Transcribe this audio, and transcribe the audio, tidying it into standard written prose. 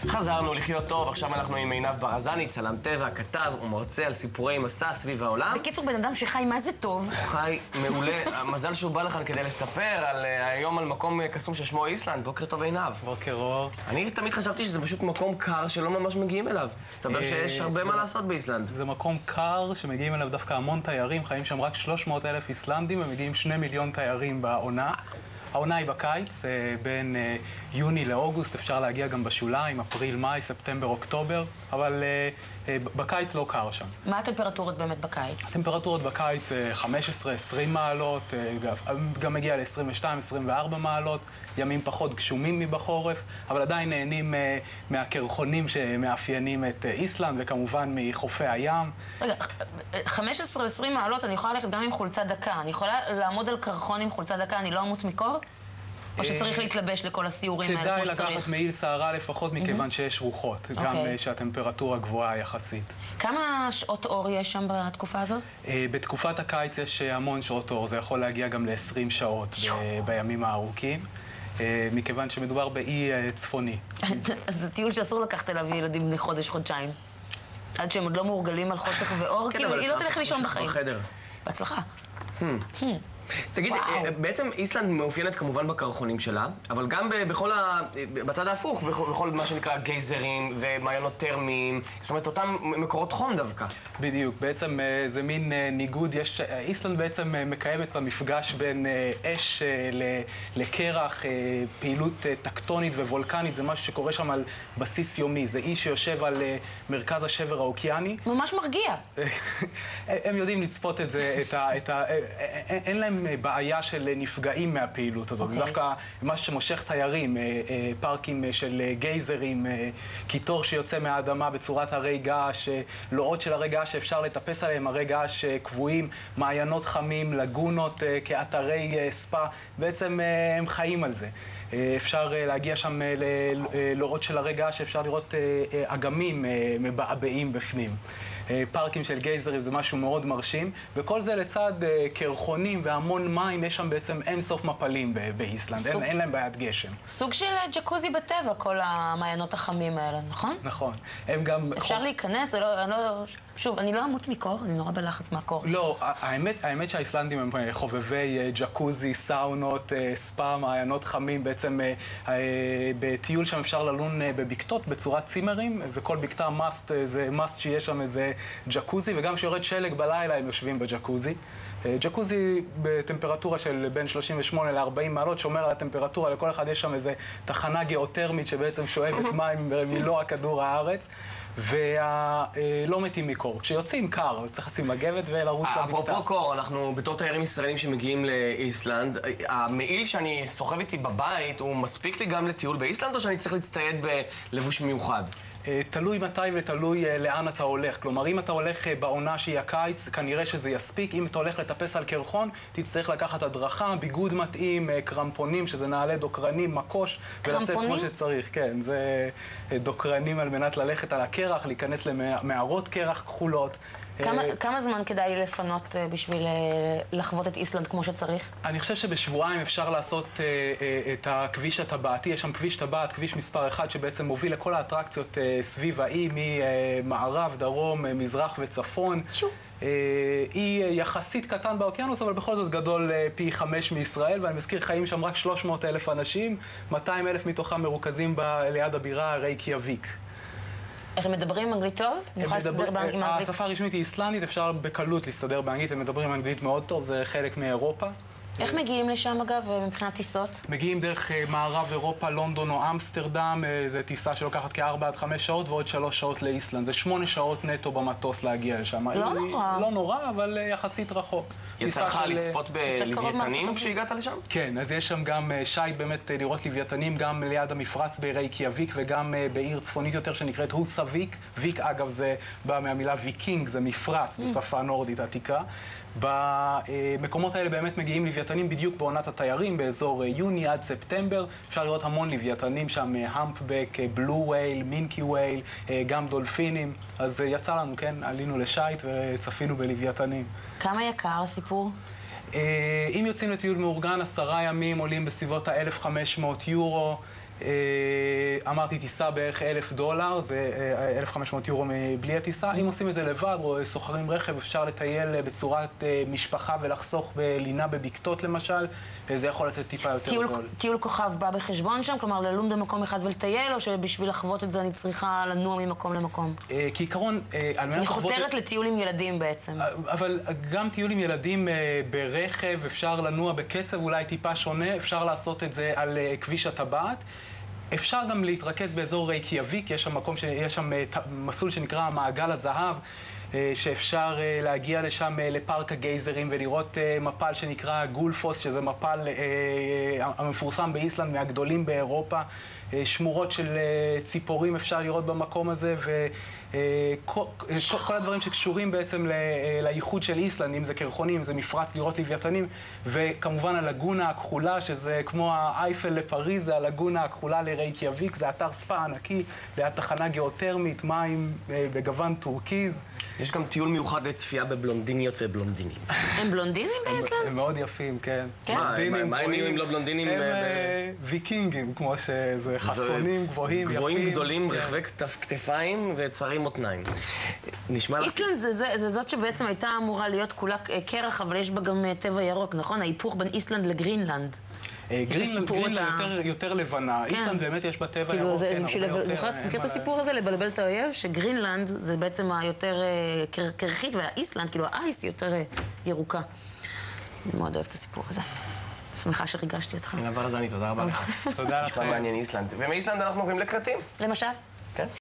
חזרנו לחיות טוב, עכשיו אנחנו עם עינב ברזני, צלם טבע, כתב ומרצה על סיפורי מסע סביב העולם. בקיצור, בן אדם שחי מה זה טוב. הוא חי מעולה, מזל שהוא בא לכאן כדי לספר היום על מקום קסום ששמו איסלנד. בוקר טוב עינב. בוקר אור. אני תמיד חשבתי שזה פשוט מקום קר שלא ממש מגיעים אליו. מסתבר שיש הרבה מה לעשות באיסלנד. זה מקום קר שמגיעים אליו דווקא המון תיירים, חיים שם רק 300,000 איסלנדים ומגיעים 2 מיליון תיירים בעונה. העונה היא בקיץ, בין יוני לאוגוסט, אפשר להגיע גם בשוליים, אפריל, מאי, ספטמבר, אוקטובר, אבל בקיץ לא קר שם. מה הטמפרטורות באמת בקיץ? הטמפרטורות בקיץ 15-20 מעלות, גם מגיע ל-22-24 מעלות, ימים פחות גשומים מבחורף, אבל עדיין נהנים מהקרחונים שמאפיינים את איסלנד, וכמובן מחופי הים. רגע, 15-20 מעלות אני יכולה ללכת גם עם חולצה דקה. אני יכולה לעמוד על קרחון עם חולצה דקה, אני לא אמות מקור? או שצריך להתלבש לכל הסיורים האלה כמו שצריך? כדאי לקחת מעיל שערה לפחות מכיוון שיש רוחות, גם שהטמפרטורה גבוהה יחסית. כמה שעות אור יש שם בתקופה הזאת? בתקופת הקיץ יש המון שעות אור, זה יכול להגיע גם ל-20 שעות בימים הארוכים, מכיוון שמדובר באי צפוני. אז זה טיול שאסור לקחת אליו ילדים בני חודש-חודשיים. עד שהם עוד לא מורגלים על חושך ואור, כאילו היא לא תלך לישון בחיים. בהצלחה. תגיד, בעצם איסלנד מאופיינת כמובן בקרחונים שלה, אבל גם בצד ההפוך, בכל מה שנקרא גייזרים ומעיינות טרמיים, זאת אומרת, אותם מקורות חום דווקא. בדיוק, בעצם זה מין ניגוד, איסלנד בעצם מקיימת את המפגש בין אש לקרח, פעילות טקטונית ווולקנית, זה משהו שקורה שם על בסיס יומי, זה אי שיושב על מרכז השבר האוקיאני. ממש מרגיע. הם יודעים לצפות את זה, אין להם בעיה של נפגעים מהפעילות הזאת. זה דווקא משהו שמושך תיירים, פארקים של גייזרים, קיטור שיוצא מהאדמה בצורת הרי געש, לועות של הרי געש שאפשר לטפס עליהם, הרי געש קבועים, מעיינות חמים, לגונות כאתרי ספא, בעצם הם חיים על זה. אפשר להגיע שם ללועות של הרי געש שאפשר לראות אגמים מבעבעים בפנים. פארקים של גייזרים זה משהו מאוד מרשים, וכל זה לצד קרחונים והמון מים, יש שם בעצם אין סוף מפלים באיסלנד, אין להם בעיית גשם. סוג של ג'קוזי בטבע, כל המעיינות החמים האלה, נכון? נכון. הם גם... אפשר להיכנס, שוב, אני לא אמות מקור, אני נורא בלחץ מהקור. לא, האמת שהאיסלנדים הם חובבי ג'קוזי, סאונות, ספא, מעיינות חמים, בעצם בטיול שם אפשר ללון בבקתות בצורת צימרים, וכל בקתה זה מאסט שיש שם איזה ג'קוזי, וגם כשיורד שלג בלילה הם יושבים בג'קוזי. ג'קוזי בטמפרטורה של בין 38 ל-40 מעלות, שומר על הטמפרטורה, לכל אחד יש שם איזה תחנה גיאותרמית שבעצם שואבת מים מלוא כדור הארץ, ולא מתים מקור. כשיוצאים קר, צריך לשים מגבת ולרוץ לבקתה. אפרופו קור, אנחנו בתור תיירים ישראלים שמגיעים לאיסלנד, המעיל שאני סוחב איתי בבית, הוא מספיק לי גם לטיול באיסלנד, או שאני צריך להצטייד בלבוש מיוחד? תלוי מתי ותלוי לאן אתה הולך. כלומר, אם אתה הולך בעונה שהיא הקיץ, כנראה שזה יספיק. אם אתה הולך לטפס על קרחון, תצטרך לקחת הדרכה, ביגוד מתאים, קרמפונים, שזה נעלי דוקרנים, מקוש, ולצאת כמו שצריך. כן, זה דוקרנים על מנת ללכת על הקרח, להיכנס למערות קרח כחולות. כמה זמן כדאי לפנות בשביל לחוות את איסלנד כמו שצריך? אני חושב שבשבועיים אפשר לעשות את הכביש הטבעתי. יש שם כביש טבעת, כביש מספר 1, שבעצם מוביל לכל האטרקציות סביב האי, ממערב, דרום, מזרח וצפון. אי יחסית קטן באוקיינוס, אבל בכל זאת גדול פי 5 מישראל, ואני מזכיר, חיים שם רק 300,000 אנשים, 200,000 מתוכם מרוכזים ליד הבירה רייקייאביק. איך הם מדברים אנגלית טוב? אני יכולה להסתדר עם אנגלית? השפה הרשמית היא איסלנדית, אפשר בקלות להסתדר באנגלית, הם מדברים אנגלית מאוד טוב, זה חלק מאירופה. איך מגיעים לשם אגב, מבחינת טיסות? מגיעים דרך מערב אירופה, לונדון או אמסטרדם, זו טיסה שלוקחת כ4 עד 5 שעות ועוד 3 שעות לאיסלנד. זה 8 שעות נטו במטוס להגיע לשם. לא נורא. לא נורא, אבל יחסית רחוק. יצא לך לצפות בלוויתנים כשהגעת לשם? כן, אז יש שם גם שייט באמת לראות לוויתנים, גם ליד המפרץ ברייקייאביק וגם בעיר צפונית יותר שנקראת הוסאוויק. ויק אגב זה בא מהמילה ויקינג, זה מפרץ בשפה נורדית עתיקה. במקומות האלה באמת מגיעים לוויתנים בדיוק בעונת התיירים, באזור יוני עד ספטמבר. אפשר לראות המון לוויתנים שם, המפבק, בלו וייל, מינקי וייל, גם דולפינים. אז יצא לנו, כן, עלינו לשייט וצפינו בלוויתנים. כמה יקר הסיפור? אם יוצאים לטיול מאורגן, 10 ימים עולים בסביבות ה-1,500 יורו. אמרתי, טיסה בערך $1,000, זה 1,500 יורו בלי הטיסה. אם עושים את זה לבד או סוחרים רכב, אפשר לטייל בצורת משפחה ולחסוך בלינה בבקתות למשל, זה יכול לצאת טיפה יותר זול. טיול כוכב בא בחשבון שם? כלומר, ללון במקום אחד ולטייל, או שבשביל לחוות את זה אני צריכה לנוע ממקום למקום? כעיקרון, על מנת אני חותרת לטיול עם ילדים בעצם. אבל גם טיול עם ילדים ברכב, אפשר לנוע בקצב אולי טיפה שונה, אפשר לעשות את זה על כביש הטבעת. אפשר גם להתרכז באזור רייקיאביק, יש שם מסלול שנקרא מעגל הזהב, שאפשר להגיע לשם לפארק הגייזרים ולראות מפל שנקרא גולפוס, שזה מפל המפורסם באיסלנד מהגדולים באירופה. שמורות של ציפורים אפשר לראות במקום הזה, וכל הדברים שקשורים בעצם לייחוד של איסלנד, אם זה קרחונים, אם זה מפרץ לראות לוויתנים, וכמובן הלגונה הכחולה, שזה כמו האייפל לפריז, זה הלגונה הכחולה לרייקיאביק, זה אתר ספא ענקי, ליד תחנה גיאותרמית, מים בגוון טורקיז. יש גם טיול מיוחד לצפייה בבלונדיניות ובלונדינים. הם בלונדינים באיסלנד? הם מאוד יפים, כן. מה הם יהיו אם לא בלונדינים? הם ויקינגים, כמו שזה חסונים, גבוהים, יפים. גבוהים, גדולים, רחבי כתפיים וצרים מותניים. נשמע לך... איסלנד זה זאת שבעצם הייתה אמורה להיות כולה קרח, אבל יש בה גם טבע ירוק, נכון? ההיפוך בין איסלנד לגרינלנד. גרינלנד יותר לבנה. איסלנד באמת יש בה טבע ירוק, כן, הרבה יותר. זוכרת, מכיר את הסיפור הזה, לבלבל את האויב, שגרינלנד זה בעצם היותר קרחית, והאיסלנד, כאילו האייס, היא יותר ירוקה. אני מאוד אוהבת את הסיפור הזה. שמחה שריגשתי אותך. ענבר זני, תודה רבה לך. תודה לכם. נשמע מעניין איסלנד. ומאיסלנד אנחנו עוברים לקרטים. למשל? כן.